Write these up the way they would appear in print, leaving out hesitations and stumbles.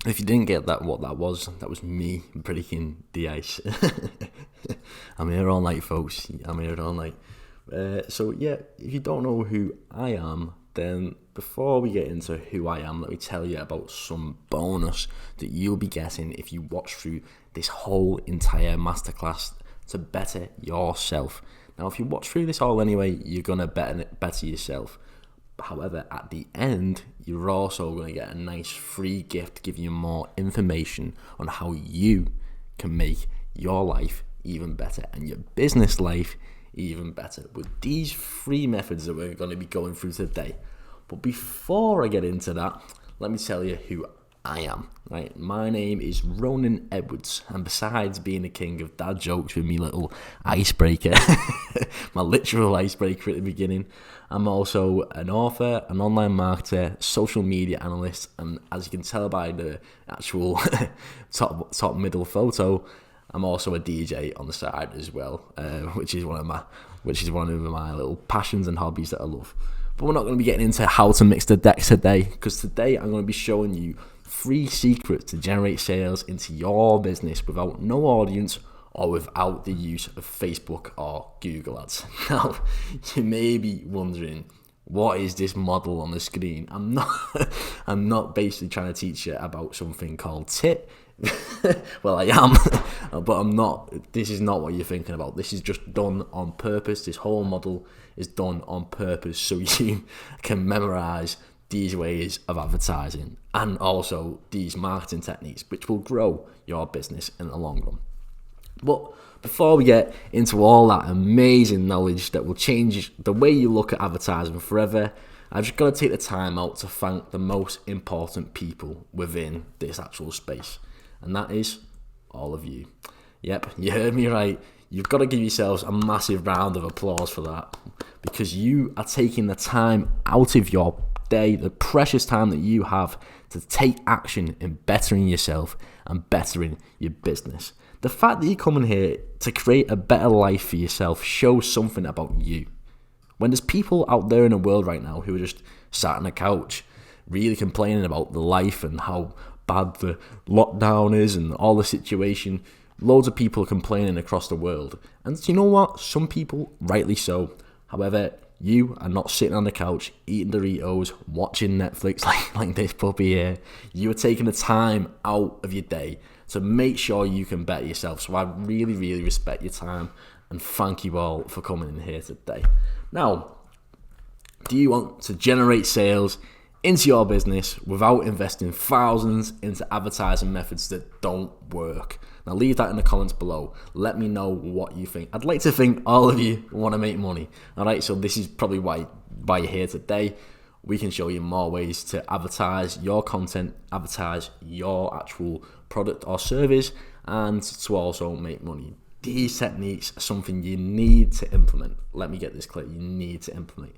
If you didn't get what that was me breaking the ice. I'm here all night, folks. I'm here all night. So yeah, if you don't know who I am, then before we get into who I am, let me tell you about some bonus that you'll be getting if you watch through this whole entire masterclass to better yourself. Now, if you watch through this all anyway, you're gonna better yourself. However, at the end, you're also going to get a nice free gift giving you more information on how you can make your life even better and your business life even better with these 3 methods that we're going to be going through today. But before I get into that, let me tell you who I am. Right, my name is Ronan Edwards, and besides being the king of dad jokes with me little icebreaker, my literal icebreaker at the beginning, I'm also an author, an online marketer, social media analyst, and as you can tell by the actual top middle photo, I'm also a DJ on the side as well, which is one of my little passions and hobbies that I love. But we're not going to be getting into how to mix the decks today, because today I'm going to be showing you 3 secrets to generate sales into your business without no audience or without the use of Facebook or Google Ads. Now, you may be wondering, what is this model on the screen? I'm not basically trying to teach you about something called TIT. Well, I am, but I'm not. This is not what you're thinking about. This is just done on purpose. This whole model is done on purpose so you can memorize these ways of advertising and also these marketing techniques, which will grow your business in the long run. But before we get into all that amazing knowledge that will change the way you look at advertising forever, I've just got to take the time out to thank the most important people within this actual space. And that is all of you. Yep, you heard me right. You've got to give yourselves a massive round of applause for that, because you are taking the time out of your day, the precious time that you have, to take action in bettering yourself and bettering your business. The fact that you're coming here to create a better life for yourself shows something about you. When there's people out there in the world right now who are just sat on a couch really complaining about the life and how bad the lockdown is and all the situation, loads of people are complaining across the world. And you know what? Some people, rightly so. However, you are not sitting on the couch eating Doritos, watching Netflix like this puppy here. You are taking the time out of your day to make sure you can better yourself. So I really, really respect your time and thank you all for coming in here today. Now, do you want to generate sales into your business without investing thousands into advertising methods that don't work? Now leave that in the comments below. Let me know what you think. I'd like to think all of you want to make money. Alright, so this is probably why you're here today. We can show you more ways to advertise your content, advertise your actual product or service, and to also make money. These techniques are something you need to implement. Let me get this clear. You need to implement.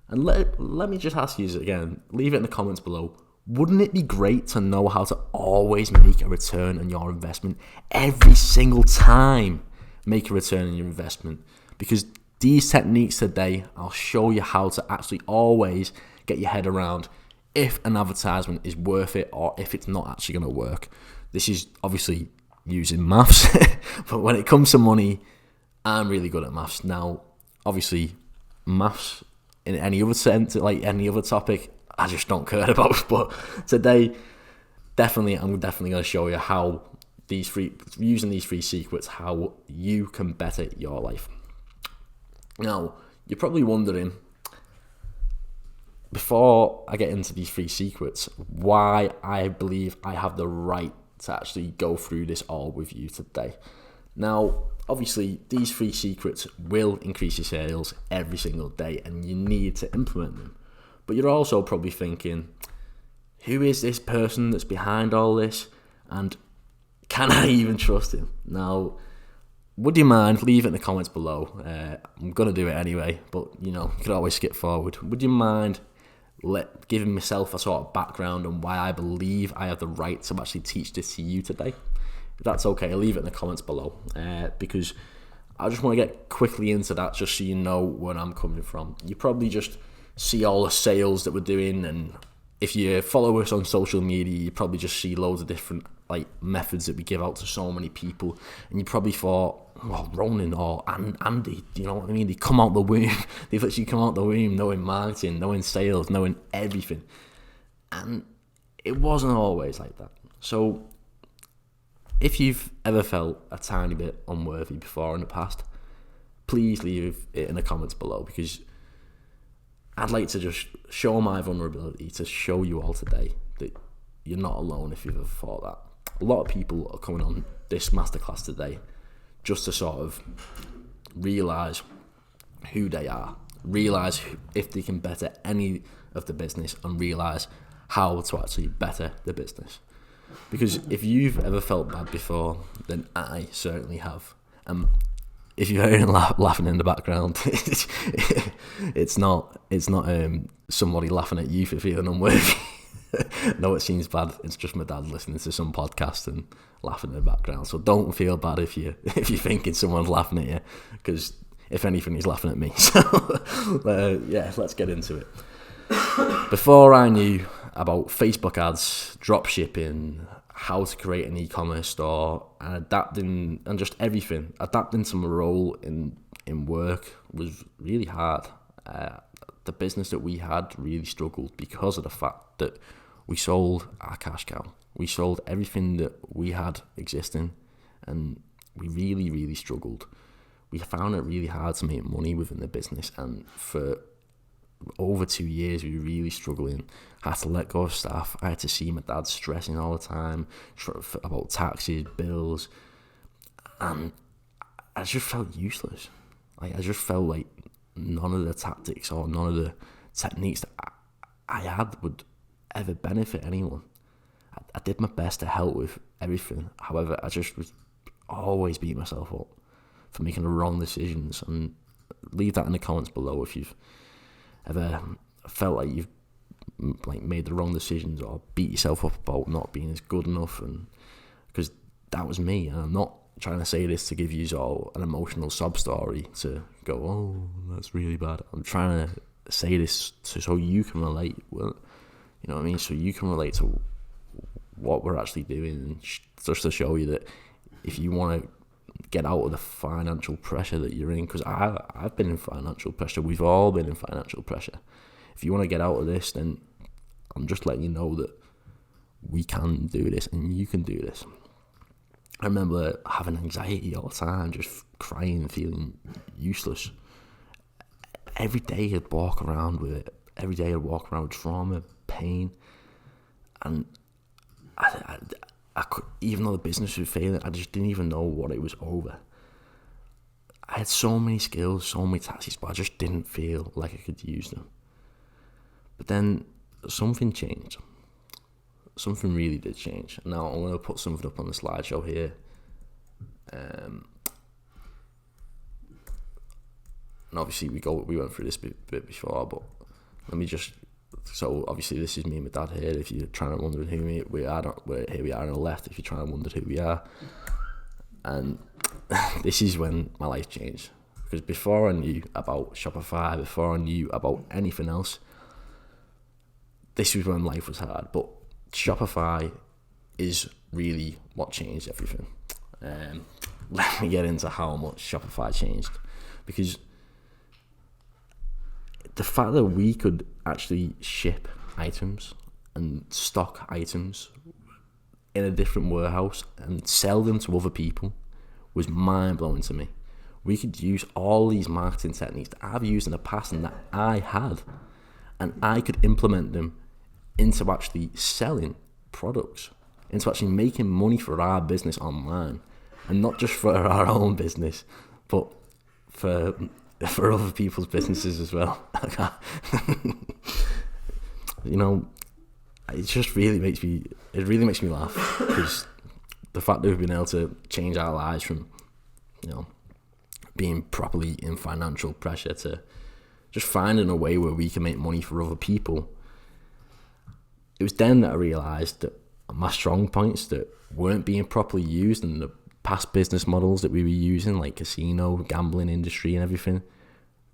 And let me just ask you again, leave it in the comments below. Wouldn't it be great to know how to always make a return on your investment? Every single time, make a return on your investment. Because these techniques today, I'll show you how to actually always get your head around if an advertisement is worth it or if it's not actually going to work. This is obviously using maths, but when it comes to money, I'm really good at maths. Now, obviously, maths in any other sense, like any other topic, I just don't care about. But today, I'm definitely going to show you how using these 3 secrets, how you can better your life. Now, you're probably wondering, before I get into these 3 secrets, why I believe I have the right to actually go through this all with you today. Now, obviously, these 3 secrets will increase your sales every single day, and you need to implement them. But you're also probably thinking, who is this person that's behind all this? And can I even trust him? Now, would you mind, leave it in the comments below. I'm going to do it anyway, but you could always skip forward. Would you mind giving myself a sort of background on why I believe I have the right to actually teach this to you today? If that's okay, I'll leave it in the comments below, because I just want to get quickly into that just so you know where I'm coming from. You probably just see all the sales that we're doing and if you follow us on social media, you probably just see loads of different like methods that we give out to so many people, and you probably thought, well, Ronan or Andy, you know what I mean? They come out the womb. They've actually come out the womb knowing marketing, knowing sales, knowing everything, and it wasn't always like that. So if you've ever felt a tiny bit unworthy before in the past, please leave it in the comments below, because I'd like to just show my vulnerability to show you all today that you're not alone if you've ever thought that. A lot of people are coming on this masterclass today just to sort of realise who they are, realise if they can better any of the business, and realise how to actually better the business. Because if you've ever felt bad before, then I certainly have. If you're hearing laughing in the background, it's not somebody laughing at you for feeling unworthy. No, it seems bad. It's just my dad listening to some podcast and laughing in the background. So don't feel bad if you're thinking someone's laughing at you, because if anything, he's laughing at me. So yeah, let's get into it. Before I knew about Facebook ads, drop shipping, how to create an e-commerce store, and adapting, and just everything, adapting to my role in work was really hard. The business that we had really struggled because of the fact that we sold our cash cow. We sold everything that we had existing, and we really, really struggled. We found it really hard to make money within the business, and for over 2 years we were really struggling. I had to let go of staff. I had to see my dad stressing all the time about taxes, bills, and I just felt useless. Like, I just felt like none of the tactics or none of the techniques that I had would ever benefit anyone. I did my best to help with everything. However, I just was always beating myself up for making the wrong decisions. And leave that in the comments below if you've ever felt like you've made the wrong decisions or beat yourself up about not being as good enough. And because that was me, and I'm not trying to say this to give you all an emotional sob story to go, oh, that's really bad. I'm trying to say this so you can relate. Well, you know what I mean? So you can relate to what we're actually doing, and just to show you that if you want to get out of the financial pressure that you're in, because I've been in financial pressure, we've all been in financial pressure. If you want to get out of this, then I'm just letting you know that we can do this, and you can do this. I remember having anxiety all the time, just crying, feeling useless. Every day I'd walk around with it. Every day I'd walk around with trauma, pain, and I could, even though the business was failing, I just didn't even know what it was over. I had so many skills, so many tactics, but I just didn't feel like I could use them. But then something changed. Something really did change. Now I'm going to put something up on the slideshow here. And obviously we went through this bit before, but let me just. So obviously this is me and my dad here. If you're trying to wonder who we are, here we are on the left. If you're trying to wonder who we are, and this is when my life changed. Because before I knew about Shopify, before I knew about anything else, this was when life was hard. But Shopify is really what changed everything. Let me get into how much Shopify changed, because the fact that we could actually ship items and stock items in a different warehouse and sell them to other people was mind-blowing to me. We could use all these marketing techniques that I've used in the past and that I had, and I could implement them into actually selling products, into actually making money for our business online, and not just for our own business, but for other people's businesses as well. You know, it just really makes me laugh, because the fact that we've been able to change our lives from, you know, being properly in financial pressure to just finding a way where we can make money for other people. It was then that I realised that my strong points that weren't being properly used in the past business models that we were using, like casino, gambling industry and everything,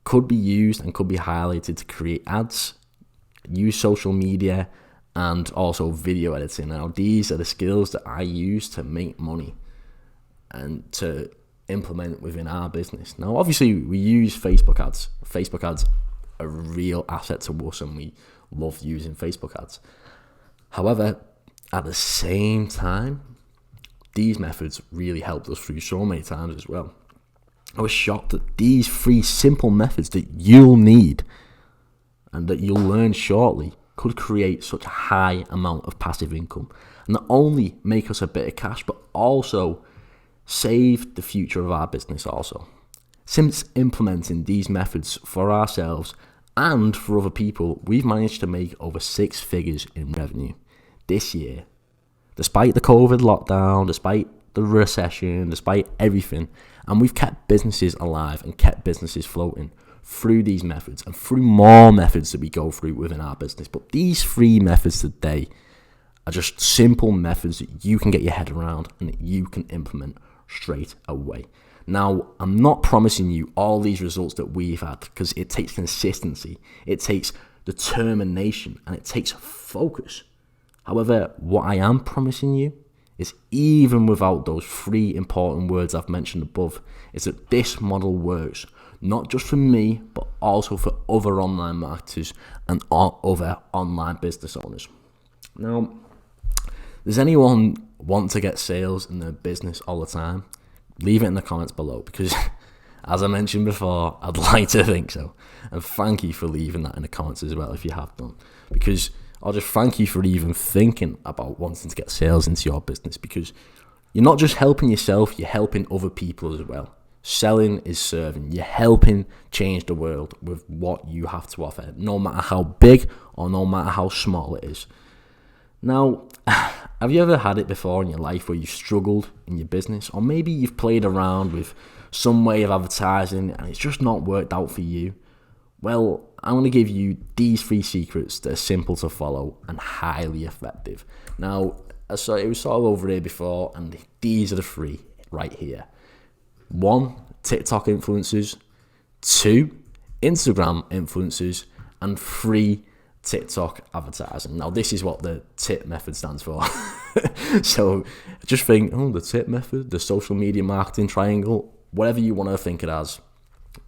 could be used and could be highlighted to create ads, use social media, and also video editing. Now, these are the skills that I use to make money and to implement within our business. Now, obviously, we use Facebook ads. Facebook ads are a real asset to us, and we love using Facebook ads. However, at the same time, these methods really helped us through so many times as well. I was shocked that these 3 simple methods that you'll need and that you'll learn shortly could create such a high amount of passive income, and not only make us a bit of cash, but also save the future of our business also. Since implementing these methods for ourselves and for other people, we've managed to make over 6 figures in revenue this year. Despite the COVID lockdown, despite the recession, despite everything, and we've kept businesses alive and kept businesses floating through these methods and through more methods that we go through within our business. But these 3 methods today are just simple methods that you can get your head around and that you can implement straight away. Now, I'm not promising you all these results that we've had, because it takes consistency, it takes determination, and it takes focus. However, what I am promising you is, even without those 3 important words I've mentioned above, is that this model works, not just for me, but also for other online marketers and other online business owners. Now, does anyone want to get sales in their business all the time? Leave it in the comments below, because as I mentioned before, I'd like to think so. And thank you for leaving that in the comments as well if you have done, because I'll just thank you for even thinking about wanting to get sales into your business, because you're not just helping yourself, you're helping other people as well. Selling is serving. You're helping change the world with what you have to offer, no matter how big or no matter how small it is. Now, have you ever had it before in your life where you struggled in your business, or maybe you've played around with some way of advertising and it's just not worked out for you? Well, I'm going to give you these 3 secrets that are simple to follow and highly effective. Now, it was sort of over here before, and these are the 3 right here. 1, TikTok influencers. 2, Instagram influencers. And 3, TikTok advertising. Now, this is what the TIP method stands for. So just think, the TIP method, the social media marketing triangle, whatever you want to think it as.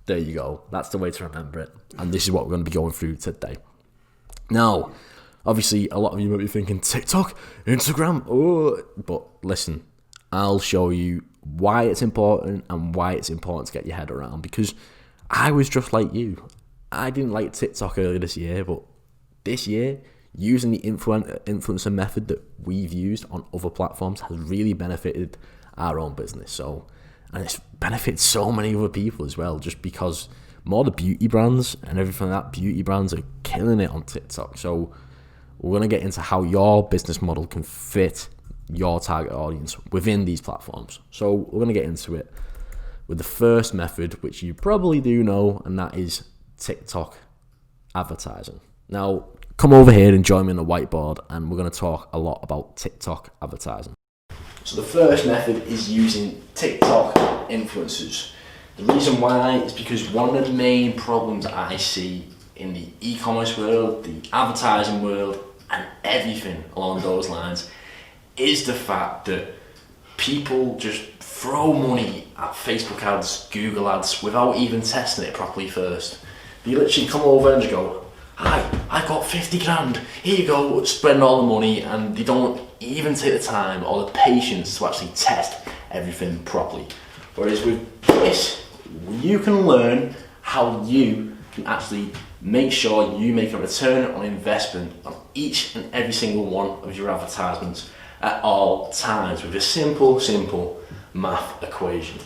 There you go. That's the way to remember it. And this is what we're going to be going through today. Now, obviously, a lot of you might be thinking, TikTok, Instagram, but listen, I'll show you why it's important and why it's important to get your head around, because I was just like you. I didn't like TikTok earlier this year, but this year, using the influencer method that we've used on other platforms has really benefited our own business. And it's benefited so many other people as well, just because more the beauty brands and everything like that, beauty brands are killing it on TikTok. So we're going to get into how your business model can fit your target audience within these platforms. So we're going to get into it with the first method, which you probably do know, and that is TikTok advertising. Now, come over here and join me on the whiteboard, and we're going to talk a lot about TikTok advertising. So the first method is using TikTok influencers. The reason why is because one of the main problems I see in the e-commerce world, the advertising world, and everything along those lines is the fact that people just throw money at Facebook ads, Google ads, without even testing it properly first. They literally come over and just go, "Hi, I got 50 grand, here you go," spend all the money, and they don't even take the time or the patience to actually test everything properly. Whereas with this, you can learn how you can actually make sure you make a return on investment on each and every single one of your advertisements at all times with a simple math equation.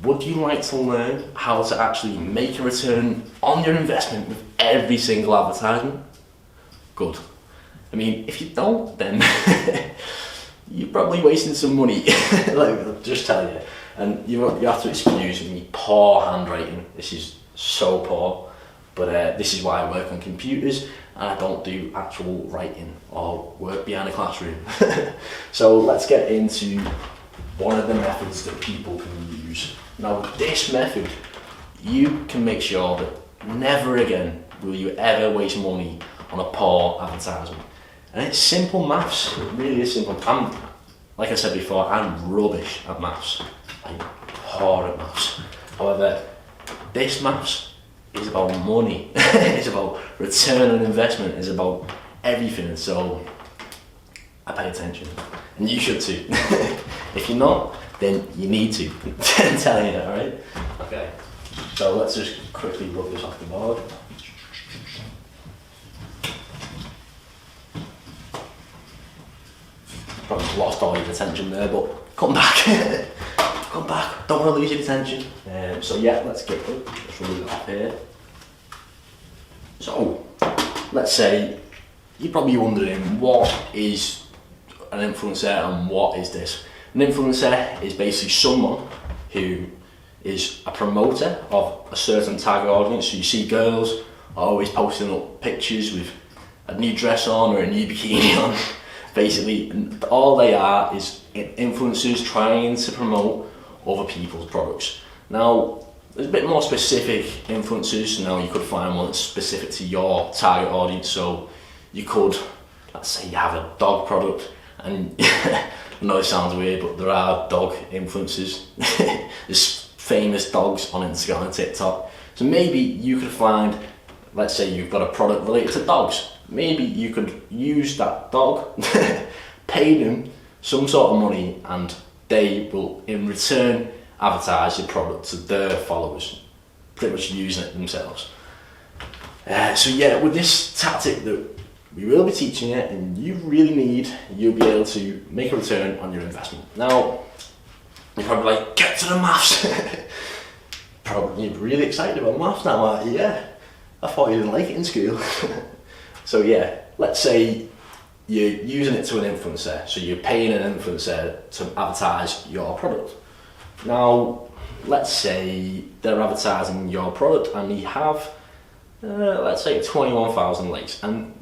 Would you like to learn how to actually make a return on your investment with every single advertisement? Good. I mean, if you don't, then you're probably wasting some money. I'll just tell you. And you have to excuse me, poor handwriting. This is so poor. But this is why I work on computers and I don't do actual writing or work behind a classroom. So let's get into one of the methods that people can use. Now, this method, you can make sure that never again will you ever waste money on a poor advertisement. And it's simple maths, it really is simple. Like I said before, I'm rubbish at maths, like poor at maths. However, this maths is about money, it's about return on investment, it's about everything, so I pay attention. And you should too. If you're not, then you need to. I'm telling you, alright? Okay, so let's just quickly rub this off the board. Probably lost all your attention there, but come back. Come back, don't want to lose your attention. So yeah, let's remove it off here. So, let's say you're probably wondering, what is an influencer and what is this? An influencer is basically someone who is a promoter of a certain target audience. So you see girls always posting up pictures with a new dress on or a new bikini on. Basically, all they are is influencers trying to promote other people's products. Now, there's a bit more specific influencers. Now you could find one that's specific to your target audience. So you could, let's say you have a dog product, and I know it sounds weird, but there are dog influencers. There's famous dogs on Instagram and TikTok. So maybe you could find, let's say you've got a product related to dogs. Maybe you could use that dog, pay them some sort of money, and they will in return advertise your product to their followers, pretty much using it themselves. So yeah, with this tactic that we will be teaching you and you really need, you'll be able to make a return on your investment. Now, you're probably like, get to the maths. Probably you're really excited about maths now, aren't you? Yeah, I thought you didn't like it in school. So yeah, let's say you're using it to an influencer, so you're paying an influencer to advertise your product. Now, let's say they're advertising your product and you have, let's say 21,000 likes, and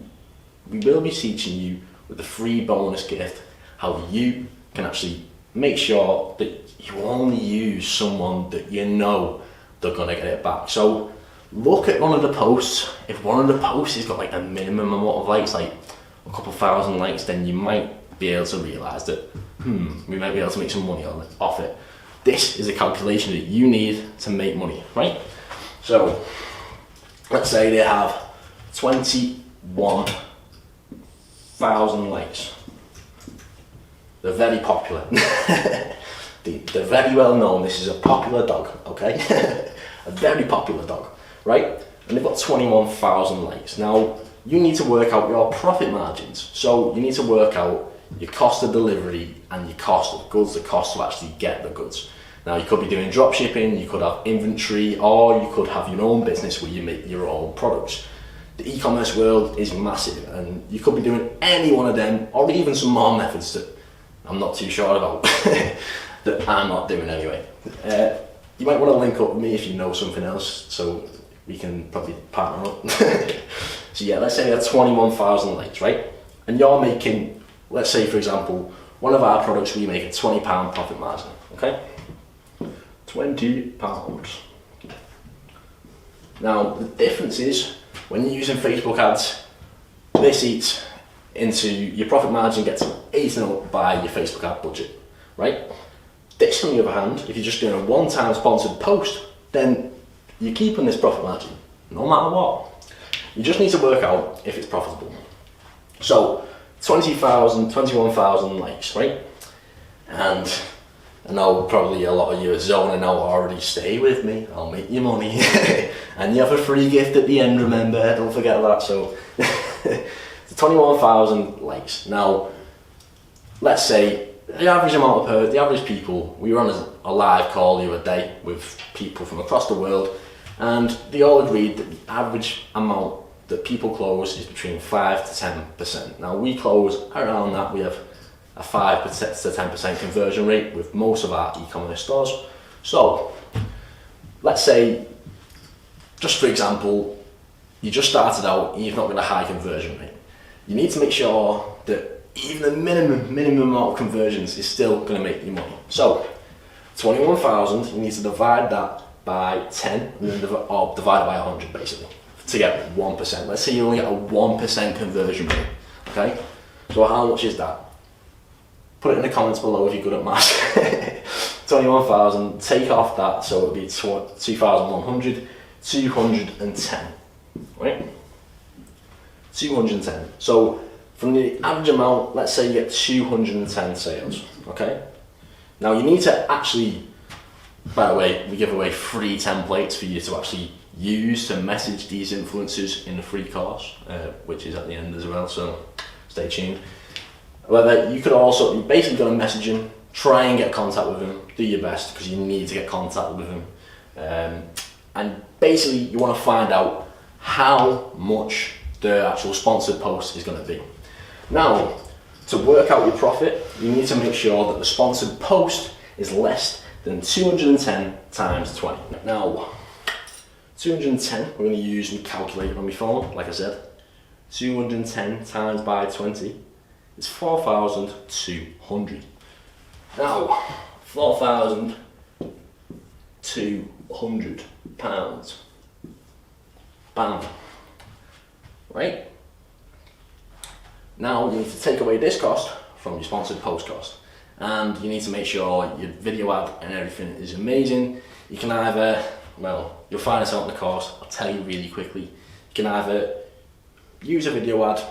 we will be teaching you with a free bonus gift how you can actually make sure that you only use someone that you know they're gonna get it back. So look at one of the posts. If one of the posts has got like a minimum amount of likes, like a couple thousand likes, then you might be able to realise that, we might be able to make some money off it. This is a calculation that you need to make money, right? So, let's say they have 21,000 likes. They're very popular. They're very well known. This is a popular dog, okay? A very popular dog, right? And they've got 21,000 likes. Now, you need to work out your profit margins. So you need to work out your cost of delivery and your cost of goods, the cost to actually get the goods. Now, you could be doing drop shipping, you could have inventory, or you could have your own business where you make your own products. The e-commerce world is massive, and you could be doing any one of them, or even some more methods that I'm not too sure about, that I'm not doing anyway. You might want to link up with me if you know something else, so we can probably partner up. So yeah, let's say you have 21,000 likes, right? And you're making, let's say for example, one of our products, we make a £20 profit margin, okay? £20. Now, the difference is, when you're using Facebook ads, this eats into your profit margin, gets eaten up by your Facebook ad budget, right? This, on the other hand, if you're just doing a one-time sponsored post, then you're keeping this profit margin, no matter what. You just need to work out if it's profitable. So, 20,000, 21,000 likes, right? And I know probably a lot of you are zoning out already. Stay with me, I'll make you money. And you have a free gift at the end, remember, don't forget that. So, 21,000 likes. Now, let's say the average people, we run a live call the other day with people from across the world, and they all agreed that the average amount that people close is between 5 to 10%. Now, we close around that. We have a 5 to 10% conversion rate with most of our e-commerce stores. So, let's say, just for example, you just started out and you've not got a high conversion rate. You need to make sure that even the minimum amount of conversions is still going to make you money. So, 21,000, you need to divide that by 10, and then divide it by 100 basically, to get 1%. Let's say you only get a 1% conversion rate, okay? So how much is that? Put it in the comments below if you're good at maths. 21,000, take off that, so it'll be 2,100, 210, right? 210. So from the average amount, let's say you get 210 sales, okay? Now you need to actually, by the way, we give away free templates for you to actually use to message these influencers in the free course, which is at the end as well, so stay tuned. However, you could also, you're basically going to message them, try and get contact with them, do your best because you need to get contact with them. And basically you want to find out how much the actual sponsored post is going to be. Now, to work out your profit, you need to make sure that the sponsored post is less than 210 times 20. Now, 210, we're going to use the calculator on my phone, like I said. 210 times by 20 is 4,200. Now, 4,200 pounds. Bam. Right? Now you need to take away this cost from your sponsored post cost, and you need to make sure your video ad and everything is amazing. You can either, well, you'll find this out in the course, I'll tell you really quickly. You can either use a video ad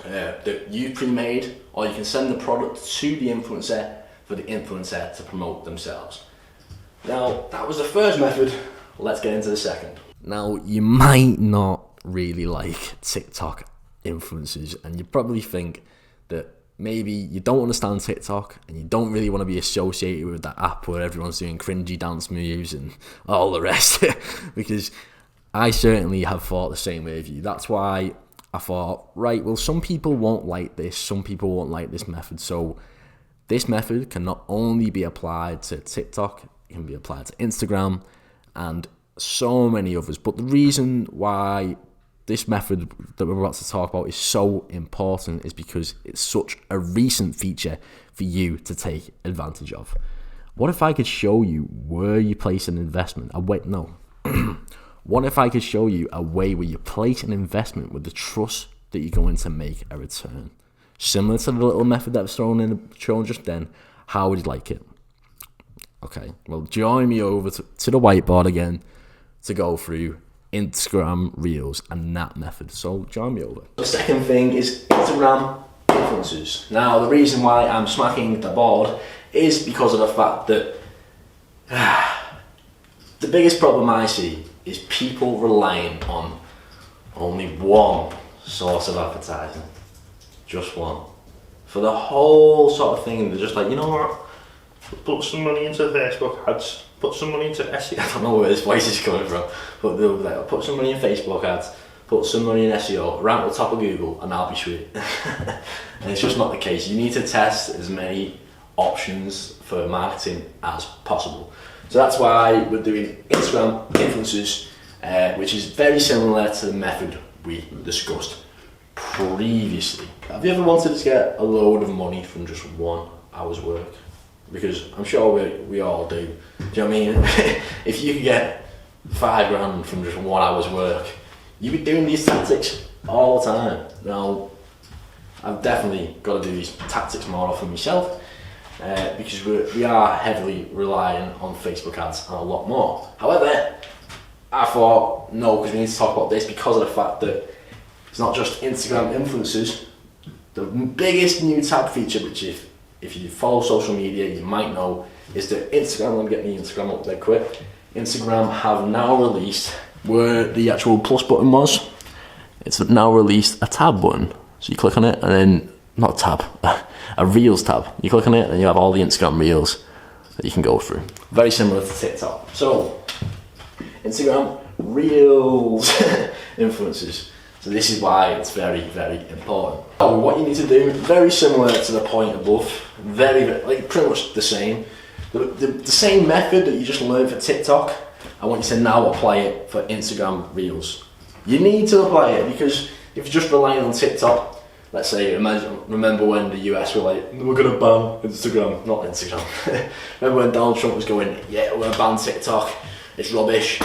that you pre-made, or you can send the product to the influencer for the influencer to promote themselves. Now, that was the first method. Let's get into the second. Now, you might not really like TikTok influencers, and you probably think that maybe you don't understand TikTok and you don't really want to be associated with that app where everyone's doing cringy dance moves and all the rest, because I certainly have thought the same way as you. That's why I thought, right, well, some people won't like this, some people won't like this method, so this method can not only be applied to TikTok, it can be applied to Instagram and so many others. But the reason why this method that we're about to talk about is so important is because it's such a recent feature for you to take advantage of. What if I could show you where you place an investment? What if I could show you a way where you place an investment with the trust that you're going to make a return? Similar to the little method that I've shown just then. How would you like it? Okay, well, join me over to the whiteboard again to go through Instagram Reels and that method. So join me over. The second thing is Instagram influencers. Now, the reason why I'm smacking the board is because of the fact that the biggest problem I see is people relying on only one source of advertising. Just one. For the whole sort of thing, they're just like, you know what? Put some money into Facebook ads. Put some money into SEO. I don't know where this voice is coming from, but they'll be like, put some money in Facebook ads, put some money in SEO, rank at the top of Google, and I'll be sweet. And it's just not the case. You need to test as many options for marketing as possible. So that's why we're doing Instagram influencers, which is very similar to the method we discussed previously. Have you ever wanted to get a load of money from just 1 hour's work? Because I'm sure we all do. Do you know what I mean? If you could get $5 from just 1 hour's work, you'd be doing these tactics all the time. Now, I've definitely got to do these tactics more often myself, because we are heavily relying on Facebook ads and a lot more. However, I thought, no, because we need to talk about this because of the fact that it's not just Instagram influencers. The biggest new tab feature, which if you follow social media, you might know, is that Instagram, let me get my Instagram up there quick. Instagram have now released, where the actual plus button was, it's now released a tab button. So you click on it and then, not a tab, a Reels tab. You click on it and you have all the Instagram Reels that you can go through. Very similar to TikTok. So, Instagram Reels influencers. So this is why it's very, very important. So what you need to do, very similar to the point above, like pretty much the same. The same method that you just learned for TikTok, I want you to now apply it for Instagram Reels. You need to apply it, because if you're just relying on TikTok, let's say, remember when the US were like, we're going to ban Instagram, not Instagram. Remember when Donald Trump was going, yeah, we're going to ban TikTok, it's rubbish.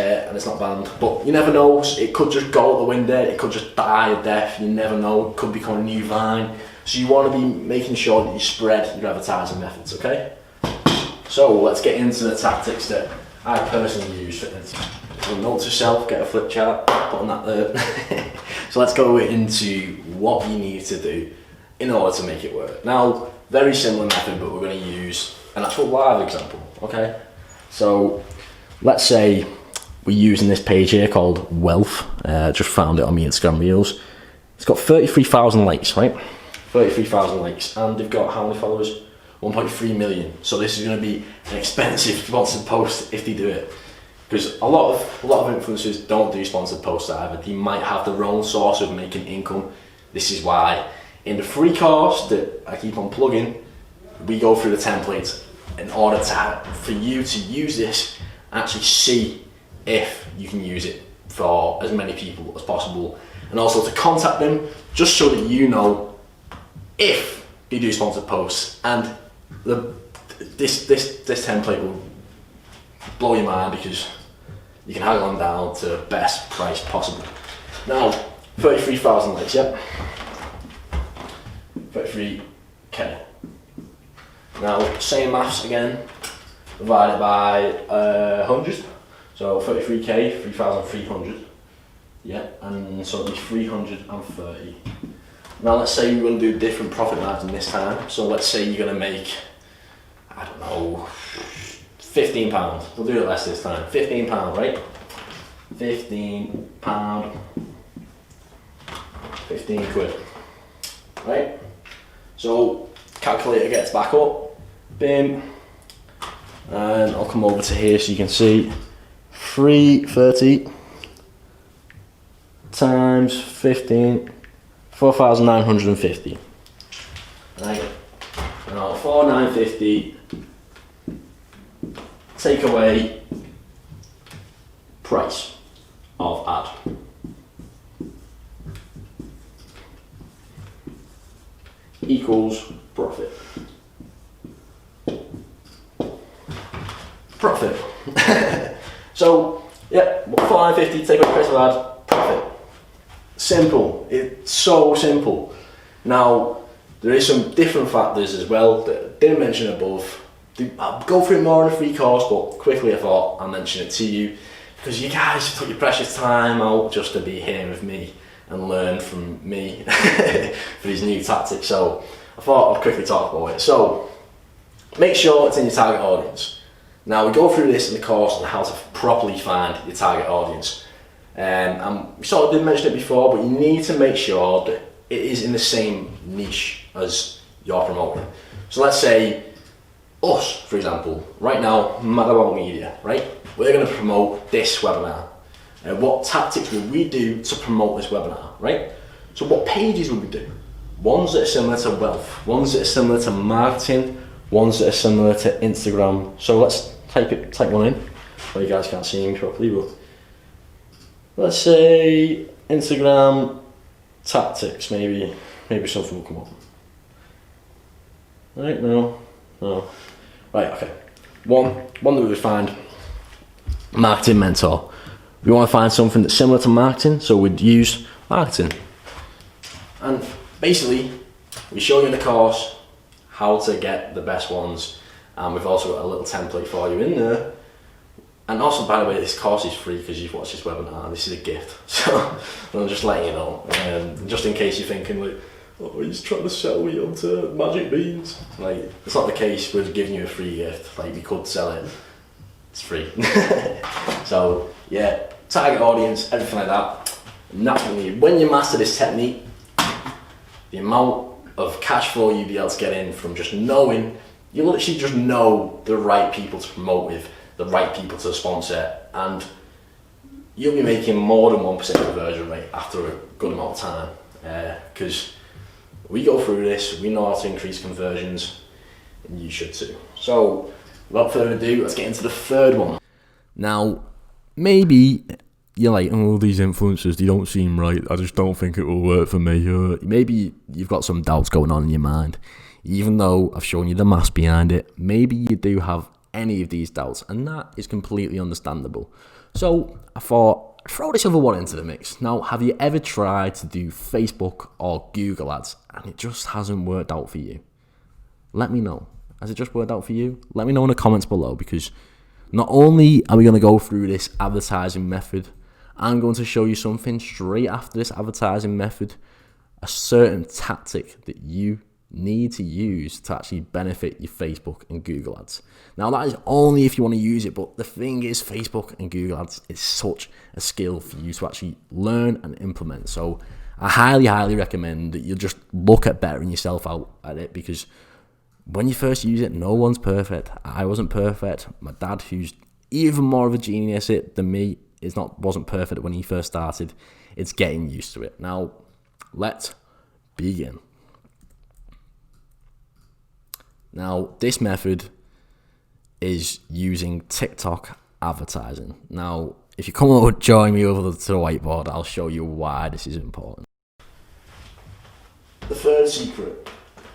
and it's not banned. But you never know, it could just go out the window, it could just die a death, you never know, it could become a new Vine. So you want to be making sure that you spread your advertising methods, okay? So let's get into the tactics that I personally use for this. So note to self, get a flip chart, put on that there. So let's go into what you need to do in order to make it work. Now, very similar method, but we're going to use an actual live example, okay? So let's say we're using this page here called Wealth. Just found it on my Instagram Reels. It's got 33,000 likes, right? 33,000 likes, and they've got how many followers? 1.3 million. So this is going to be an expensive sponsored post if they do it, because a lot of influencers don't do sponsored posts either. They might have their own source of making income. This is why in the free course that I keep on plugging, we go through the templates in order for you to use this, actually see if you can use it for as many people as possible, and also to contact them just so that you know if they do sponsored posts. And this template will blow your mind because you can haggle them down to the best price possible. Now, 33,000 likes, yep. 33k. Now, same maths again, divided by 100. So 33k, 3,300. Yeah, and so it'll be 330. Now let's say you're going to do a different profit margin this time. So let's say you're going to make, I don't know, £15. We'll do it less this time. £15, right? £15. 15 quid. Right? So calculator gets back up. Bim. And I'll come over to here so you can see 330 times 15, 4,950. Right? Now 4,950 take away price of ad. Equals profit. Profit. So, yeah, 4,950 take away price of ad, profit. Simple. It's so simple. Now, there is some different factors as well that I didn't mention above. I'll go through it more in a free course, but quickly I thought I'll mention it to you because you guys took your precious time out just to be here with me and learn from me for these new tactics. So I thought I'd quickly talk about it. So make sure it's in your target audience. Now we go through this in the course on how to properly find your target audience. And we sort of did mention it before, but you need to make sure that it is in the same niche as you're promoting. So let's say us, for example, right now, Madawawa Media, right? We're going to promote this webinar. What tactics would we do to promote this webinar, right? So what pages would we do? Ones that are similar to Wealth, ones that are similar to marketing, ones that are similar to Instagram. So let's type one in. Well, you guys can't see me properly, but let's say Instagram tactics, maybe something will come up. Right, no. Right, okay. One that we would find, marketing mentor. We want to find something that's similar to marketing, so we'd use marketing. And basically, we show you in the course how to get the best ones, and we've also got a little template for you in there. And also, by the way, this course is free because you've watched this webinar. This is a gift, so I'm just letting you know, just in case you're thinking like, oh, he's trying to sell me onto magic beans. Like, it's not the case. We're giving you a free gift. Like, we could sell it. It's free. So yeah, target audience, everything like that. Naturally, when you master this technique, the amount of cash flow you'll be able to get in from just knowing, you'll literally just know the right people to promote with, the right people to sponsor, and you'll be making more than 1% conversion rate after a good amount of time. Because we go through this, we know how to increase conversions, and you should too. So without further ado, let's get into the third one. Now, maybe you're like, oh, these influencers, they don't seem right. I just don't think it will work for me. Maybe you've got some doubts going on in your mind. Even though I've shown you the maths behind it, maybe you do have any of these doubts, and that is completely understandable. So I thought, throw this other one into the mix. Now, have you ever tried to do Facebook or Google ads and it just hasn't worked out for you? Let me know. Has it just worked out for you? Let me know in the comments below, because not only are we going to go through this advertising method, I'm going to show you something straight after this advertising method, a certain tactic that you need to use to actually benefit your Facebook and Google ads. Now, that is only if you want to use it, but the thing is, Facebook and Google ads is such a skill for you to actually learn and implement. So I highly recommend that you just look at bettering yourself out at it, because when you first use it, no one's perfect. I wasn't perfect. My dad, who's even more of a genius at it than me, wasn't perfect when he first started. It's getting used to it. Now, let's begin. Now, this method is using TikTok advertising. Now, if you come over, join me over to the whiteboard, I'll show you why this is important. The third secret,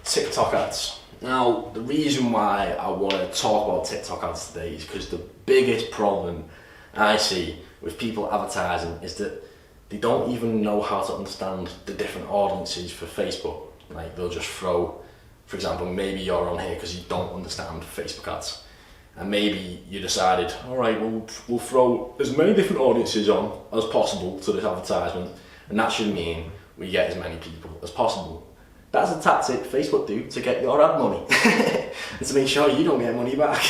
TikTok ads. Now, the reason why I want to talk about TikTok ads today is because the biggest problem I see with people advertising is that they don't even know how to understand the different audiences for Facebook. Like, they'll just throw, for example, maybe you're on here because you don't understand Facebook ads, and maybe you decided, all right, we'll throw as many different audiences on as possible to this advertisement, and that should mean we get as many people as possible. That's a tactic Facebook do to get your ad money and to make sure you don't get money back.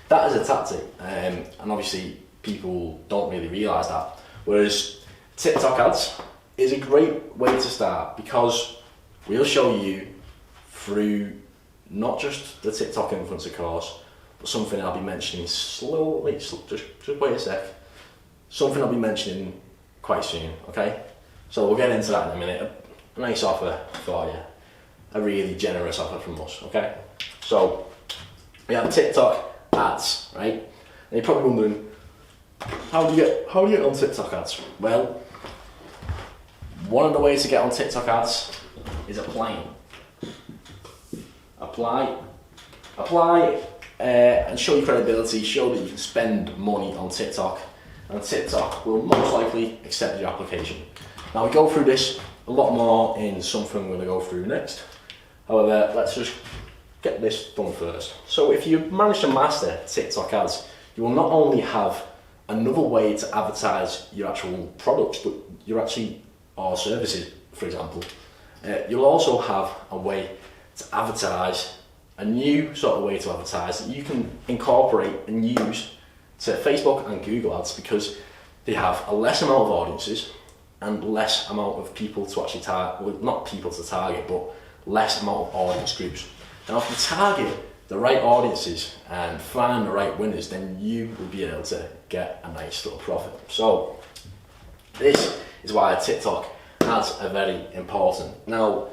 That is a tactic, and obviously people don't really realise that. Whereas TikTok ads is a great way to start, because we'll show you through not just the TikTok influencer course, but something I'll be mentioning slowly. Just wait a sec. Something I'll be mentioning quite soon. Okay, so we'll get into that in a minute. A nice offer for you, a really generous offer from us. Okay, so we have TikTok ads, right? And you're probably wondering, how do you get on TikTok ads? Well, one of the ways to get on TikTok ads is applying. Apply, and show your credibility. Show that you can spend money on TikTok, and TikTok will most likely accept your application. Now, we go through this a lot more in something we're going to go through next. However, let's just get this done first. So if you manage to master TikTok ads, you will not only have another way to advertise your actual products, but or services, for example. You'll also have a way to advertise, a new sort of way to advertise that you can incorporate and use to Facebook and Google ads, because they have a less amount of audiences and less amount of people to actually target, well, not people to target, but less amount of audience groups. Now, if you target the right audiences and find the right winners, then you will be able to get a nice little profit. So this is why TikTok ads are very important. Now,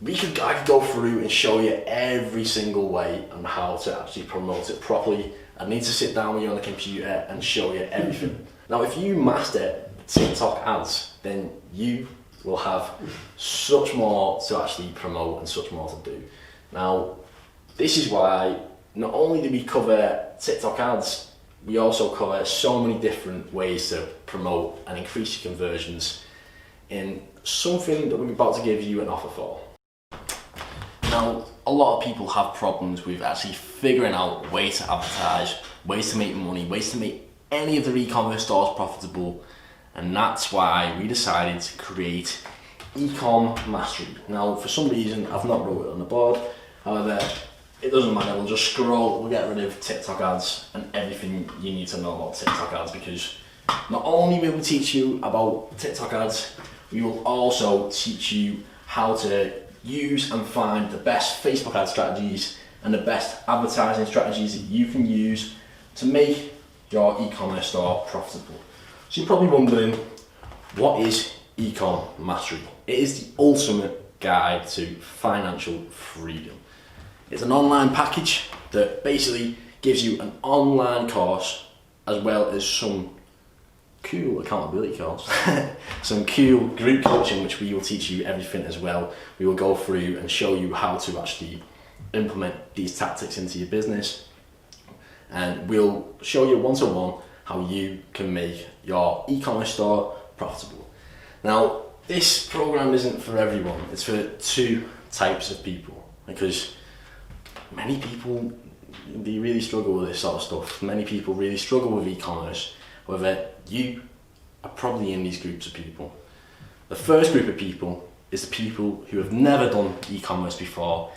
I could go through and show you every single way on how to actually promote it properly. I need to sit down with you on the computer and show you everything. Now, if you master TikTok ads, then you will have such more to actually promote and such more to do. Now, this is why not only do we cover TikTok ads, we also cover so many different ways to promote and increase your conversions in something that we're about to give you an offer for. Now, a lot of people have problems with actually figuring out ways to advertise, ways to make money, ways to make any of their e-commerce stores profitable, and that's why we decided to create Ecom Mastery. Now, for some reason, I've not wrote it on the board. However, it doesn't matter. We'll just scroll. We'll get rid of TikTok ads and everything you need to know about TikTok ads, because not only will we teach you about TikTok ads, we will also teach you how to use and find the best Facebook ad strategies and the best advertising strategies that you can use to make your e-commerce store profitable. So you're probably wondering, what is Ecom Mastery? It is the ultimate guide to financial freedom. It's an online package that basically gives you an online course as well as some cool accountability course, some cool group coaching, which we will teach you everything as well. We will go through and show you how to actually implement these tactics into your business, and we'll show you one-to-one how you can make your e-commerce store profitable. Now, this program isn't for everyone. It's for two types of people, because many people, they really struggle with this sort of stuff. Many people really struggle with e-commerce. However, you are probably in these groups of people. The first group of people is the people who have never done e-commerce before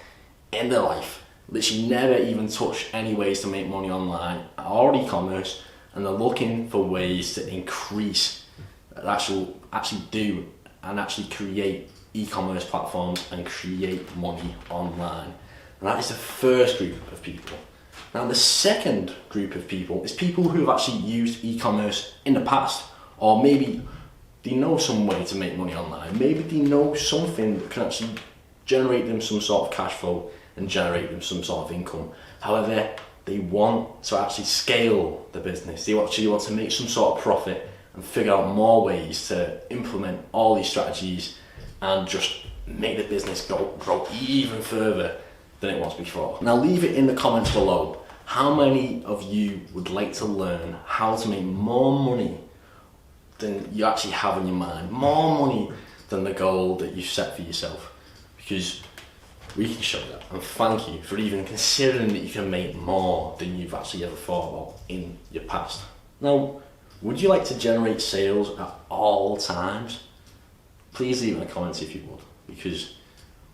in their life, literally never even touched any ways to make money online or e-commerce, and they're looking for ways to increase, actually do and actually create e-commerce platforms and create money online. And that is the first group of people. Now, the second group of people is people who have actually used e-commerce in the past, or maybe they know some way to make money online. Maybe they know something that can actually generate them some sort of cash flow and generate them some sort of income. However, they want to actually scale the business. They actually want to make some sort of profit and figure out more ways to implement all these strategies and just make the business grow even further than it was before. Now, leave it in the comments below. How many of you would like to learn how to make more money than you actually have in your mind? More money than the goal that you set for yourself? Because we can show that. And thank you for even considering that you can make more than you've actually ever thought about in your past. Now, would you like to generate sales at all times? Please leave in the comments if you would, because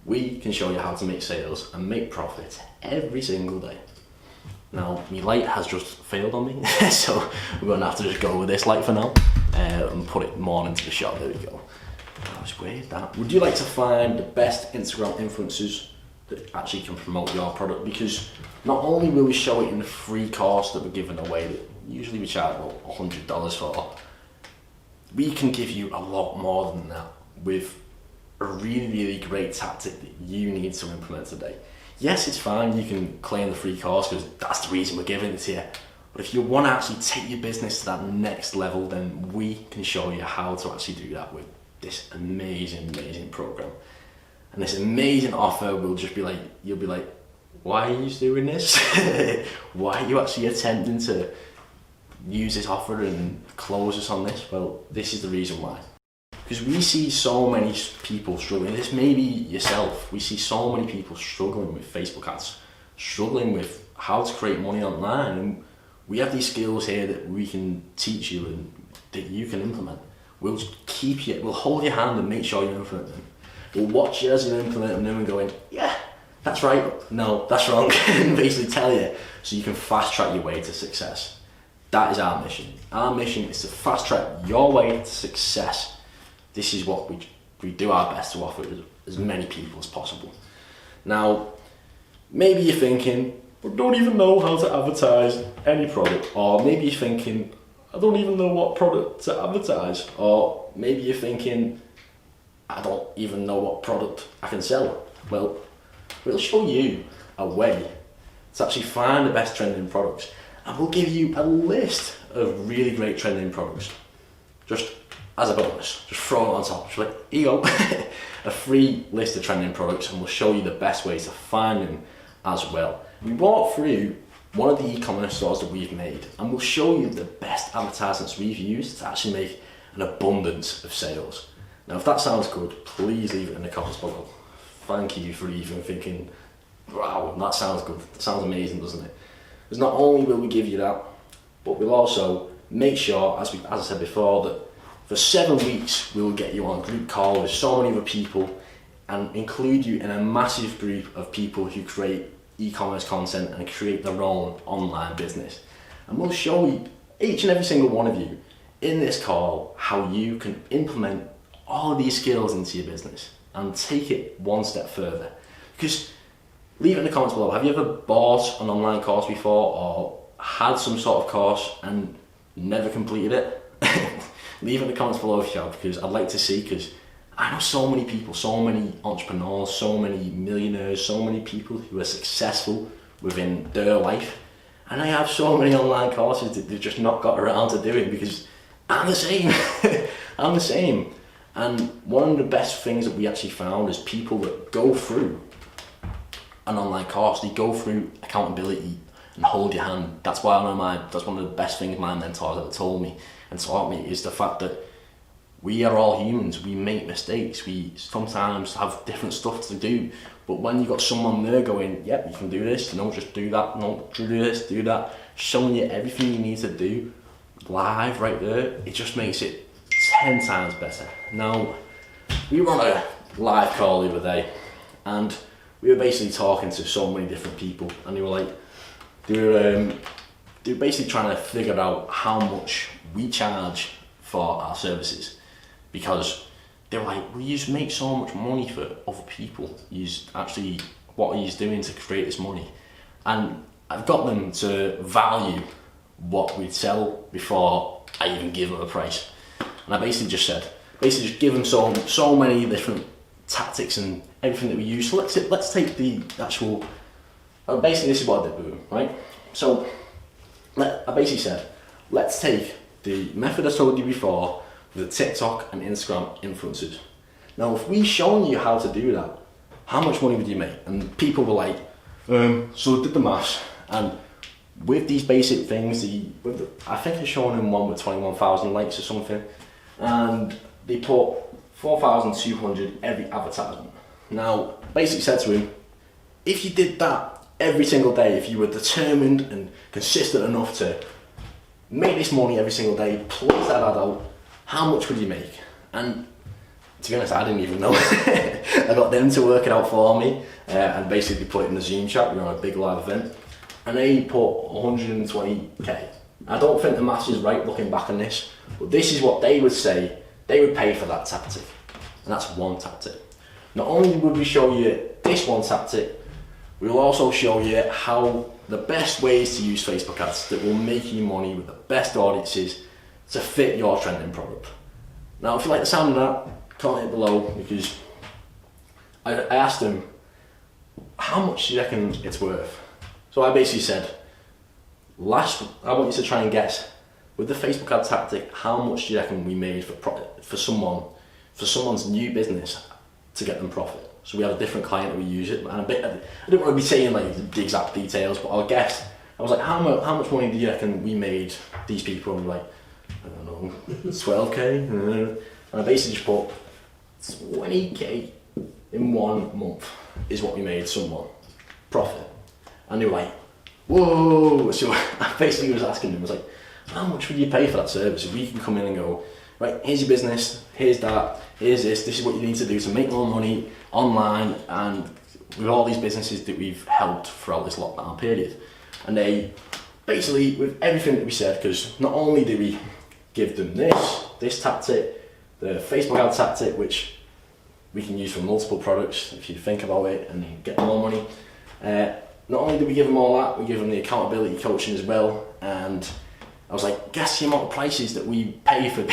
we can show you how to make sales and make profit every single day. Now, my light has just failed on me, so we're going to have to just go with this light for now and put it more into the shot. There we go. That was weird, that. Would you like to find the best Instagram influencers that actually can promote your product? Because not only will we show it in the free course that we're giving away, that usually we charge about $100 for, we can give you a lot more than that with a really great tactic that you need to implement today. Yes, it's fine, you can claim the free course because that's the reason we're giving it to you. But if you want to actually take your business to that next level, then we can show you how to actually do that with this amazing program. And this amazing offer will just be like, you'll be like, why are you doing this? Why are you actually attempting to use this offer and close us on this? Well, this is the reason why. Because we see so many people struggling. This may be yourself. We see so many people struggling with Facebook ads, struggling with how to create money online. And we have these skills here that we can teach you and that you can implement. We'll keep you, we'll hold your hand and make sure you implement them. We'll watch you as you implement them and going, yeah, that's right, no, that's wrong, and basically tell you so you can fast track your way to success. That is our mission. Our mission is to fast track your way to success. This is what we do our best to offer as many people as possible. Now, maybe you're thinking, I don't even know how to advertise any product. Or maybe you're thinking, I don't even know what product to advertise. Or maybe you're thinking, I don't even know what product I can sell. Well, we'll show you a way to actually find the best trending products. And we'll give you a list of really great trending products. Just as a bonus, just throw it on top. Just like, here you go, a free list of trending products, and we'll show you the best ways to find them as well. We walk through one of the e-commerce stores that we've made, and we'll show you the best advertisements we've used to actually make an abundance of sales. Now, if that sounds good, please leave it in the comments below. Thank you for even thinking, wow, that sounds good. That sounds amazing, doesn't it? Because not only will we give you that, but we'll also make sure, as I said before, that for 7 weeks, we will get you on a group call with so many other people and include you in a massive group of people who create e-commerce content and create their own online business. And we'll show you, each and every single one of you, in this call, how you can implement all of these skills into your business and take it one step further. Because, leave it in the comments below, have you ever bought an online course before or had some sort of course and never completed it? Leave it in the comments below if you have, because I'd like to see, because I know so many people, so many entrepreneurs, so many millionaires, so many people who are successful within their life, and I have so many online courses that they've just not got around to doing because I'm the same. I'm the same. And one of the best things that we actually found is people that go through an online course, they go through accountability, and hold your hand. That's one of the best things my mentors ever told me and taught me, is the fact that we are all humans. We make mistakes. We sometimes have different stuff to do. But when you've got someone there going, yep, you can do this, just do that, no, do this, do that, showing you everything you need to do live right there, it just makes it 10 times better. Now, we were on a live call the other day, and we were basically talking to so many different people, and they were basically trying to figure out how much we charge for our services, because they were like, well, you just make so much money for other people. What are you doing to create this money? And I've got them to value what we'd sell before I even give them a price. And I basically just give them so many different tactics and everything that we use. So let's take the actual, basically this is what I did with them, right? So I basically said, let's take the method I told you before, the TikTok and Instagram influencers. Now, if we shown you how to do that, how much money would you make? And people were like, so I did the maths, and with these basic things, I think I shown them one with 21,000 likes or something, and they put 4,200 every advertisement. Now, basically said to him, if you did that every single day, if you were determined and consistent enough to make this money every single day, plus that ad out, how much would you make? And to be honest, I didn't even know. I got them to work it out for me, and basically put it in the Zoom chat. We were on a big live event, and they put 120k. I don't think the maths is right looking back on this, but this is what they would say they would pay for that tactic, and that's one tactic. Not only would we show you this one tactic, we will also show you how the best ways to use Facebook ads that will make you money with the best audiences to fit your trending product. Now, if you like the sound of that, comment it below, because I asked them, how much do you reckon it's worth? So I basically said, I want you to try and guess, with the Facebook ad tactic, how much do you reckon we made for someone's new business to get them profit? So we had a different client that we use it, and I didn't want to be saying like the exact details, but I'll guess. I was like, how much money do you reckon we made these people? And like, I don't know, 12k. And I basically just put 20k in 1 month is what we made someone profit. And they were like, whoa. So I basically was asking them, I was like, how much would you pay for that service? If we can come in and go, right, here's your business, here's that, here's this is what you need to do to make more money online, and with all these businesses that we've helped throughout this lockdown period. And they basically, with everything that we said, because not only do we give them this tactic, the Facebook ad tactic, which we can use for multiple products if you think about it and you get more money. Not only do we give them all that, we give them the accountability coaching as well. And I was like, guess the amount of prices that we pay for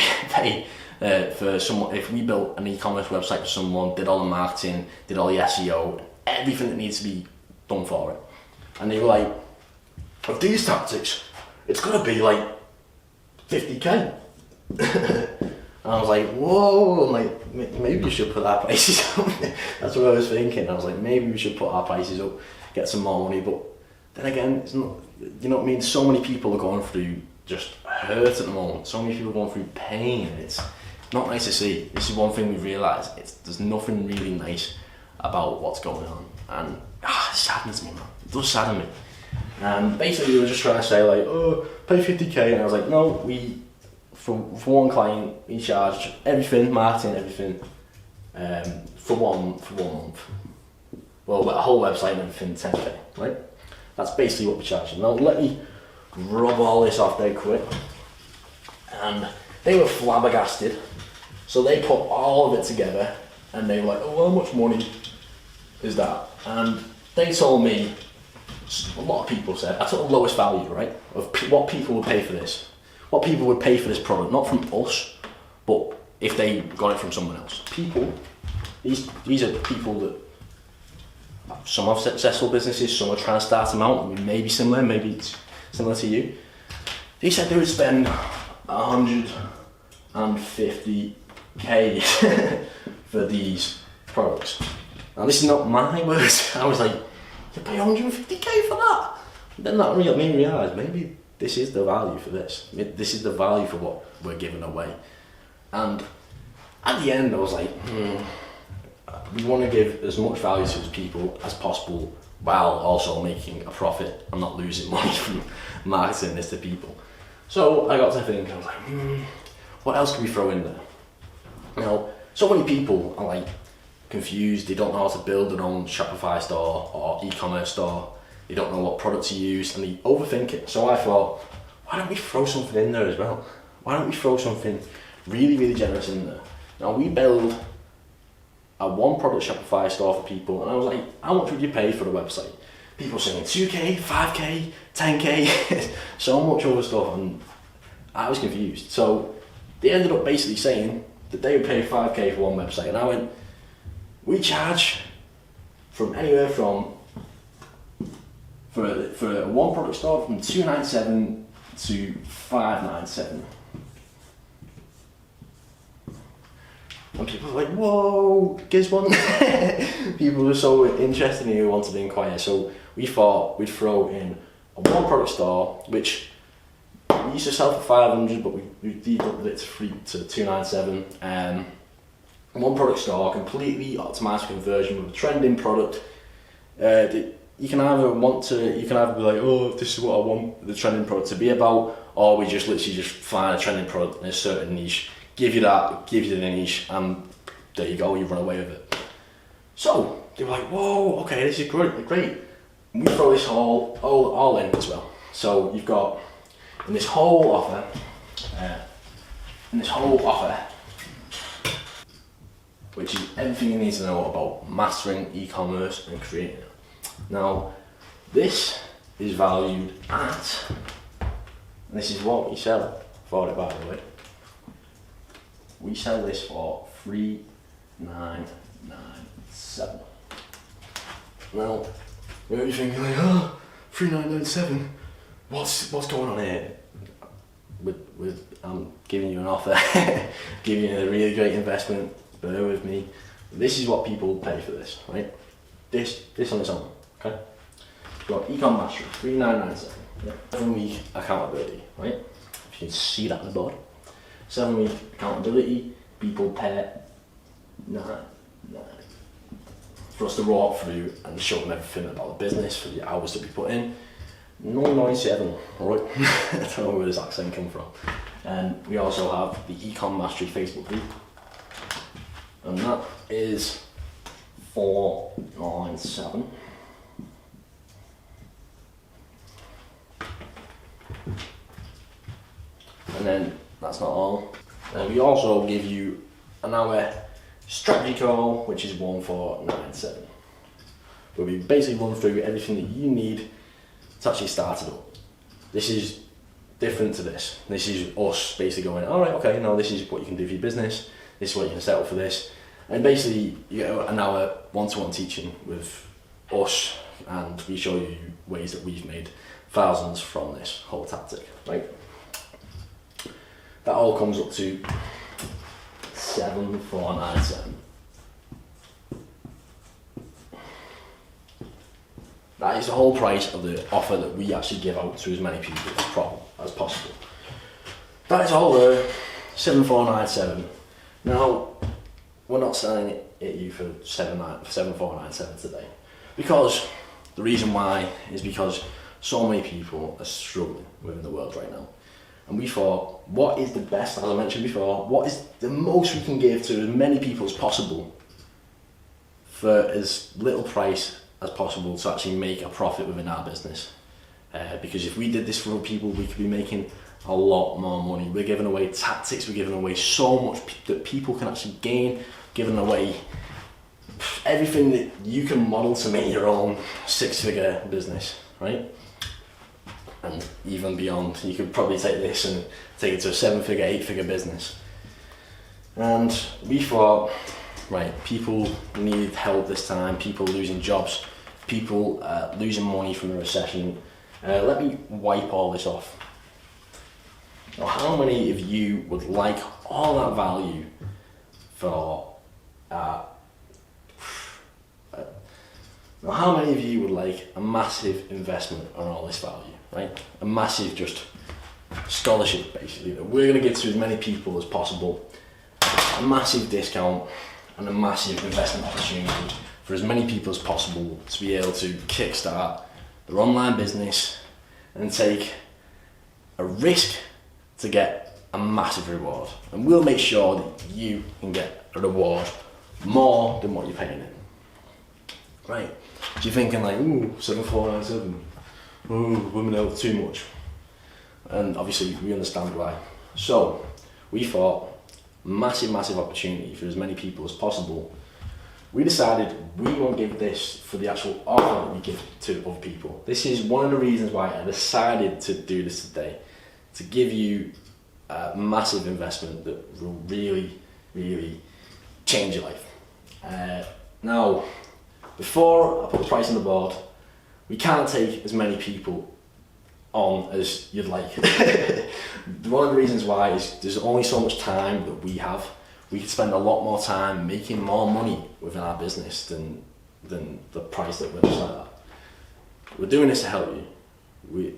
someone, if we built an e-commerce website for someone, did all the marketing, did all the SEO, everything that needs to be done for it. And they were like, of these tactics, it's gonna be like 50k. And I was like, whoa, I'm like, maybe you should put our prices up. That's what I was thinking. I was like, maybe we should put our prices up, get some more money. But then again, it's not, you know what I mean? So many people are going through just hurt at the moment. So many people are going through pain. It's not nice to see. This is one thing we've realised. There's nothing really nice about what's going on. And it saddens me, man. It does sadden me. And basically we were just trying to say like, oh, pay 50k. And I was like, no, for one client, we charged everything, marketing, everything, for one month. Well, a whole website and everything, 10k, right? That's basically what we charged. Now let me rub all this off dead quick. And they were flabbergasted. So they put all of it together and they were like, oh, how much money is that? And they told me, a lot of people said, I took the lowest value, right, of what people would pay for this. What people would pay for this product, not from us, but if they got it from someone else. People, these are people that, some have successful businesses, some are trying to start them out, maybe similar to you. They said they would spend 150k for these products. Now this is not my words. I was like, you pay 150k for that? Then that made me realise maybe this is the value for this. This is the value for what we're giving away. And at the end, I was like, we want to give as much value to as people as possible while also making a profit and not losing money from marketing this to people. So I got to think, I was like, what else can we throw in there? You know, so many people are like confused, they don't know how to build their own Shopify store or e-commerce store, they don't know what products to use, and they overthink it. So I thought, why don't we throw something in there as well? Why don't we throw something really, really generous in there? Now we build a one product Shopify store for people, and I was like, how much would you pay for the website? People saying 2k, 5k, 10k, so much other stuff, and I was confused. So they ended up basically saying that they would pay 5k for one website, and I went, we charge from anywhere from, for a one product store, from 297 to 597. And people were like, whoa, guess what? People were so interested in it, who wanted to inquire. So we thought we'd throw in a one product store, which we used to sell for 500, but we de-doubled it to 297. One product store, completely optimized for conversion with a trending product. You can either be like, oh, this is what I want the trending product to be about, or we just literally just find a trending product in a certain niche, give you the niche, and there you go, you run away with it. So they were like, whoa, okay, this is great. And we throw this all in as well. So you've got in this whole offer, which is everything you need to know about mastering e-commerce and creating it. Now, this is valued at, and this is what we sell for it, by the way. We sell this for $3,997. Now, you're thinking like, oh, $3,997. What's going on here? I'm giving you an offer, giving you a really great investment. Bear with me. This is what people pay for this, right? This on its own, okay? You've got Ecom Mastery, $3,997. Yeah. 7-week accountability, right? If you can see that on the board. 7-week accountability, people pay $9,997 for us to walk through and show them everything about the business, for the hours to be put in. $997, alright? I don't know where this accent came from. And we also have the Ecom Mastery Facebook group, and that is $497. And then that's not all. We also give you an hour strategy call, which is $1,497, where we basically run through everything that you need to actually start it up. This is different to this. This is us basically going, all right, okay, now this is what you can do for your business. This is what you can set up for this. And basically, you get an hour one-to-one teaching with us, and we show you ways that we've made thousands from this whole tactic, right? That all comes up to $7,497. That is the whole price of the offer that we actually give out to as many people as possible. That is all there, $7,497. Now, we're not selling it at you for $7,497 today, because the reason why is because so many people are struggling within the world right now. And we thought, what is the best, as I mentioned before, what is the most we can give to as many people as possible for as little price as possible to actually make a profit within our business. Because if we did this for other people, we could be making a lot more money. We're giving away tactics, we're giving away so much that people can actually gain, giving away everything that you can model to make your own 6-figure business, right? And even beyond, you could probably take this and take it to a 7-figure, 8-figure business. And we thought, right, people need help this time, people losing jobs, people losing money from the recession. Let me wipe all this off. Now, how many of you would like all that value for Now, how many of you would like a massive investment on all this value, right? A massive just scholarship, basically, that we're going to give to as many people as possible, a massive discount and a massive investment opportunity for as many people as possible to be able to kickstart their online business and take a risk to get a massive reward. And we'll make sure that you can get a reward more than what you're paying in. Right? So you're thinking like, ooh, 7497, ooh, women out too much. And obviously we understand why. So we thought, massive opportunity for as many people as possible. We decided we won't give this for the actual offer that we give to other people. This is one of the reasons why I decided to do this today, to give you a massive investment that will really change your life. Now, before I put the price on the board, we can't take as many people on as you'd like. One of the reasons why is there's only so much time that we have. We could spend a lot more time making more money within our business than the price that we're just like that. We're doing this to help you.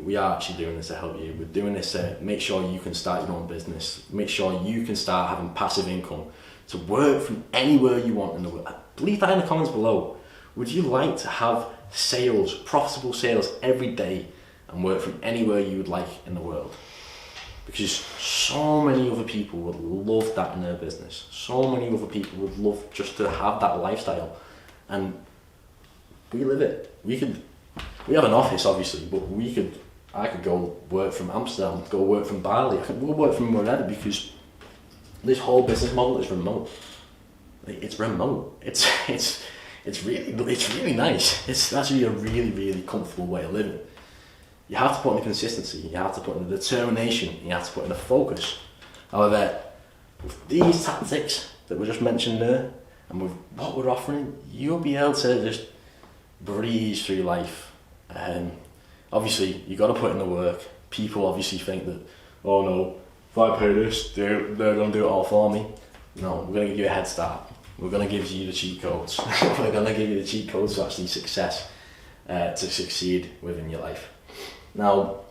We are actually doing this to help you. We're doing this to make sure you can start your own business, make sure you can start having passive income, to work from anywhere you want in the world. Leave that in the comments below. Would you like to have sales, profitable sales every day and work from anywhere you would like in the world? Because so many other people would love that in their business. So many other people would love just to have that lifestyle. And we live it. We have an office obviously, but I could go work from Amsterdam, go work from Bali, I could go work from wherever, because this whole business model is remote. It's remote. It's really nice. It's actually a really comfortable way of living. You have to put in the consistency, you have to put in the determination, you have to put in the focus. However, with these tactics that were just mentioned there, and with what we're offering, you'll be able to just breeze through life. Obviously, you got to put in the work. People obviously think that, oh no, if I pay this, they're going to do it all for me. No, we're going to give you a head start. We're going to give you the cheat codes. We're going to give you the cheat codes to actually to succeed within your life. Now,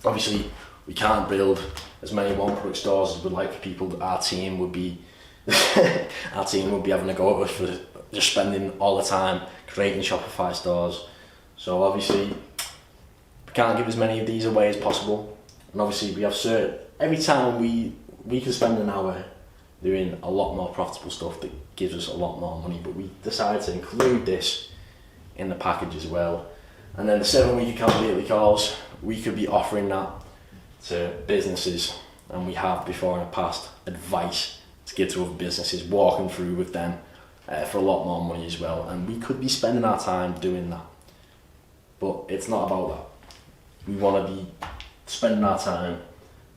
obviously, we can't build as many one-product stores as we'd like for people. Our team would be having a go at us for just spending all the time creating Shopify stores. So obviously, we can't give as many of these away as possible. And obviously, we have every time we can spend an hour doing a lot more profitable stuff that gives us a lot more money. But we decided to include this in the package as well. And then the 7-week accountability calls, we could be offering that to businesses, and we have before in the past advice to give to other businesses, walking through with them for a lot more money as well. And we could be spending our time doing that, but it's not about that. We want to be spending our time,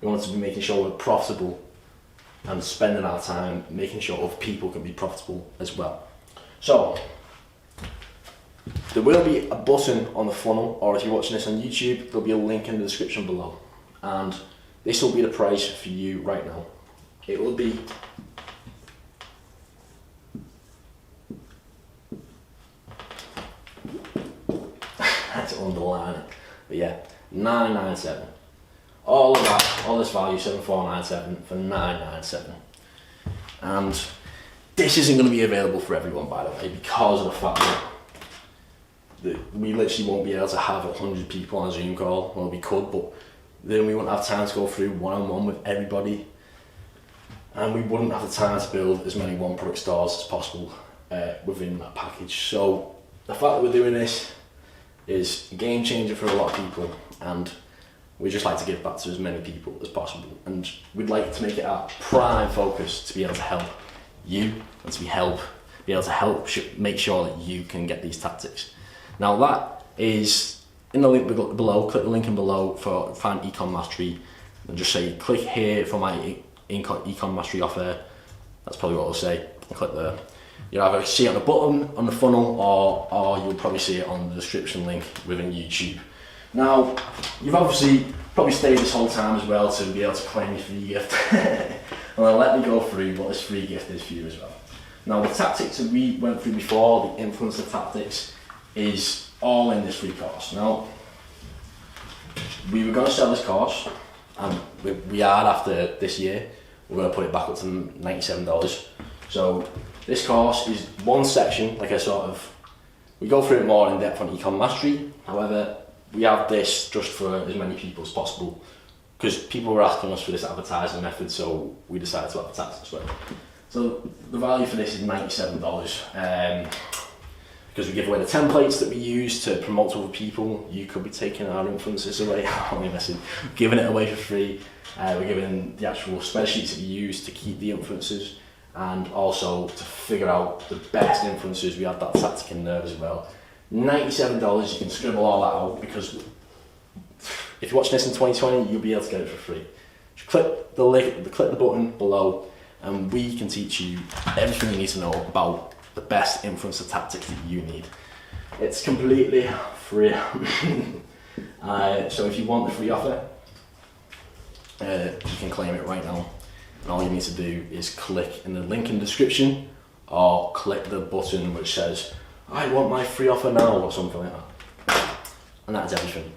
we want to be making sure we're profitable and spending our time making sure other people can be profitable as well. So there will be a button on the funnel, or if you're watching this on YouTube, there'll be a link in the description below. And this will be the price for you right now. It will be I had to underline it, but yeah, $997. All of that, all this value, $7,497 for $997. And this isn't going to be available for everyone, by the way, because of the fact that we literally won't be able to have 100 people on a Zoom call. Well, we could, but then we wouldn't have time to go through one-on-one with everybody, and we wouldn't have the time to build as many one-product stores as possible within that package. So the fact that we're doing this is a game changer for a lot of people, and we just like to give back to as many people as possible. And we'd like to make it our prime focus to be able to help you and to be able to help make sure that you can get these tactics. Now that is in the link below. Click the link in below for find Ecom Mastery, and just say click here for my Ecom Mastery offer. That's probably what it'll say. And click there. You'll either see it on the bottom on the funnel, or you'll probably see it on the description link within YouTube. Now, you've obviously probably stayed this whole time as well to be able to claim your free gift. And then let me go through what this free gift is for you as well. Now, the tactics that we went through before, the influencer tactics, is all in this free course. Now, we were going to sell this course, and we are after this year. We're going to put it back up to $97. So this course is one section, like we go through it more in depth on Ecom Mastery. However, we have this just for as many people as possible, because people were asking us for this advertising method, so we decided to advertise this way. So the value for this is $97. Because we give away the templates that we use to promote to other people. You could be taking our influencers away. Only messing. Giving it away for free. We're giving the actual spreadsheets that we use to keep the influencers, and also to figure out the best influencers. We have that tactic in there as well. $97, you can scribble all that out, because if you're watching this in 2020, you'll be able to get it for free. Just click the link, click the button below, and we can teach you everything you need to know about the best influencer tactics that you need. It's completely free. So if you want the free offer, you can claim it right now. And all you need to do is click in the link in the description, or click the button which says, I want my free offer now, or something like that. And that's everything.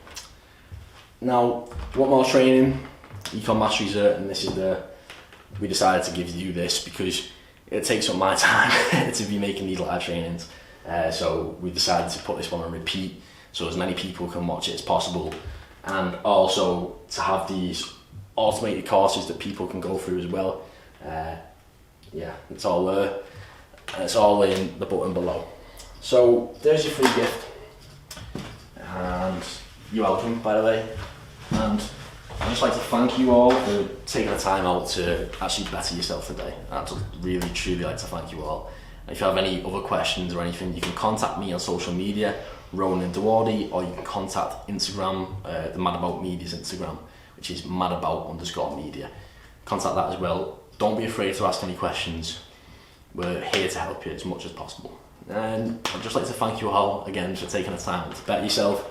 Now, want more training? Ecom Mastery's there, and this is we decided to give you this because it takes up my time to be making these live trainings. So we decided to put this one on repeat, so as many people can watch it as possible, and also to have these automated courses that people can go through as well. Yeah, it's all there, and it's all in the button below. So there's your free gift, and you're welcome, by the way. And I'd just like to thank you all for taking the time out to actually better yourself today. I'd really, truly like to thank you all. And if you have any other questions or anything, you can contact me on social media, Ronan Dawardi, or you can contact Instagram, the Mad About Media's Instagram, which is madabout_media. Contact that as well. Don't be afraid to ask any questions. We're here to help you as much as possible. And I'd just like to thank you all again for taking the time to better yourself